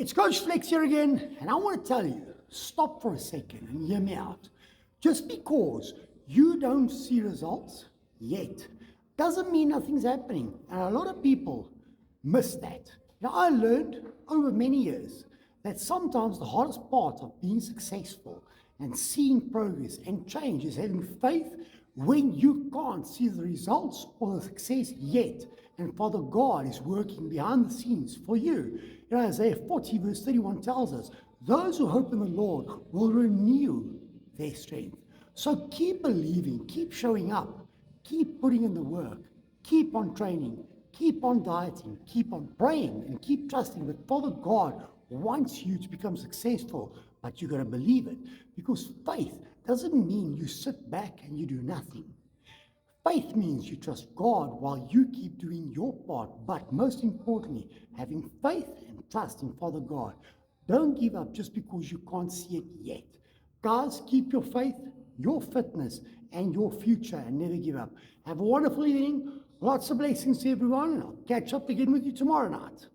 It's Coach Flex here again, and I want to tell you, stop for a second and hear me out. Just because you don't see results yet doesn't mean nothing's happening. And a lot of people miss that. Now, I learned over many years that sometimes the hardest part of being successful and seeing progress and change is having faith when you can't see the results or the success yet. And Father God is working behind the scenes for you. Isaiah 40 verse 31 tells us, those who hope in the Lord will renew their strength. So keep believing, keep showing up, keep putting in the work, keep on training, keep on dieting, keep on praying, and keep trusting that Father God wants you to become successful, but you got to believe it, because faith doesn't mean you sit back and you do nothing. Faith means you trust God while you keep doing your part, but most importantly, having faith and trust in Father God. Don't give up just because you can't see it yet. Guys, keep your faith, your fitness, and your future, and never give up. Have a wonderful evening. Lots of blessings to everyone, and I'll catch up again with you tomorrow night.